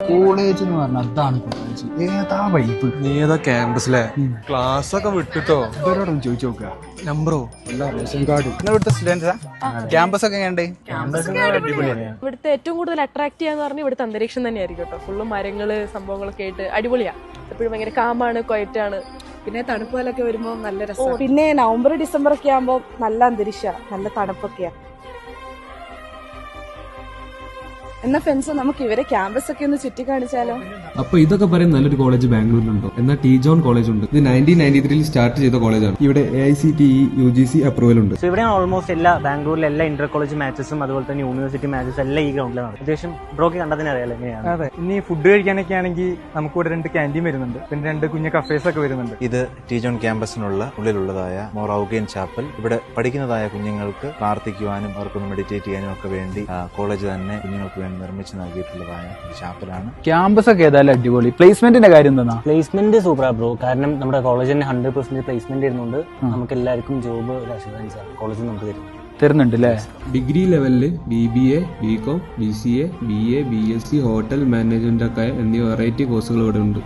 College എന്ന് പറഞ്ഞാൽ അതാണ് കോളേജ്. ഏതാ വൈബ്. നീ ഏതാ ക്യാമ്പസിലെ ക്ലാസ് ഒക്കെ വിട്ടിട്ടോ? ഇവരോടൊന്ന് ചോദിച്ചു നോക്കുക. നമ്പറോ? Ration card. ഇവിടുത്തെ സ്റ്റുഡൻസാ? ക്യാമ്പസ് ഒക്കെ എങ്ങനെയുണ്ട്? ഇവിടുത്തെ ഏറ്റവും കൂടുതൽ അട്രാക്ട് ചെയ്യാന്ന് പറഞ്ഞാൽ ഇവിടുത്തെ അന്തരീക്ഷം തന്നെയായിരിക്കും കേട്ടോ. ഫുള്ള് മരങ്ങള് സംഭവങ്ങളൊക്കെ ആയിട്ട് അടിപൊളിയാ. എപ്പോഴും ഭയങ്കര കാമാണ്, ക്വയറ്റാണ്. പിന്നെ തണുപ്പുകളൊക്കെ വരുമ്പോ നല്ല രസം. പിന്നെ നവംബർ ഡിസംബർ ഒക്കെ ആകുമ്പോ നല്ല അന്തരീക്ഷ, നല്ല തണുപ്പൊക്കെയാ. എന്നാ ഫ്രണ്ട്സ്, നമുക്ക് ഇവരെ ക്യാമ്പസ് ഒക്കെ ഒന്ന് ചുറ്റി കാണിച്ചാലോ? അപ്പൊ ഇതൊക്കെ പറയാൻ നല്ലൊരു കോളേജ് ബാംഗ്ലൂരിലുണ്ടോ? എന്നാൽ ടി ജോൺ കോളേജ് ഉണ്ട്. ഇത് 1993 സ്റ്റാർട്ട് ചെയ്ത കോളേജാണ്. ഇവിടെ AICTE UGC അപ്രൂവൽ ഉണ്ട്. ഇവിടെ ഓൾമോസ്റ്റ് എല്ലാ ബാംഗ്ലൂരിലെ എല്ലാ ഇന്റർ കോളേജ് മാച്ചസും അതുപോലെ തന്നെ യൂണിവേഴ്സിറ്റി മാച്ചസും എല്ലാം ഈ ഗ്രൗണ്ടിലാണ്. അത്യാവശ്യം ബ്രോക്ക് കണ്ടതിന് അറിയാലോ എങ്ങനെയാണ്. അതെ, ഇനി ഫുഡ് കഴിക്കാനൊക്കെ ആണെങ്കിൽ നമുക്ക് ഇവിടെ 2 ക്യാൻറ്റീൻ വരുന്നുണ്ട്, പിന്നെ 2 കുഞ്ഞു കഫേസ് ഒക്കെ വരുന്നുണ്ട്. ഇത് ടി ജോൺ ഉള്ളിലുള്ളതായ മൊറൗഗേൻ ചാപ്പൽ. ഇവിടെ പഠിക്കുന്നതായ കുഞ്ഞുങ്ങൾക്ക് പ്രാർത്ഥിക്കുവാനും അവർക്കൊന്ന് മെഡിറ്റേറ്റ് ചെയ്യാനും ഒക്കെ വേണ്ടി കോളേജ് തന്നെ കുഞ്ഞുങ്ങൾക്ക് വേണ്ടി നിർമ്മിച്ച് നൽകിയിട്ടുള്ളതായ ഒരു ചാപ്പലാണ്. ക്യാമ്പസ് ഒക്കെ ഏതായാലും അടിപൊളി. പ്ലേസ്മെന്റിന്റെ കാര്യം എന്താ? പ്ലേസ്മെന്റ് സൂപ്പറാ ബ്രോ. കാരണം നമ്മുടെ കോളേജിന് 100% പ്ലേസ്മെന്റ് ഇരുന്നുണ്ട്. നമുക്ക് എല്ലാവർക്കും ജോബ് കോളേജിൽ നമുക്ക് തരുന്നുണ്ട് അല്ലേ? ഡിഗ്രി ലെവലില് BBA, BCom, BCA, BA, BSc, hotel management ഒക്കെ എന്നീ വെറൈറ്റി കോഴ്സുകൾ ഇവിടെ ഉണ്ട്.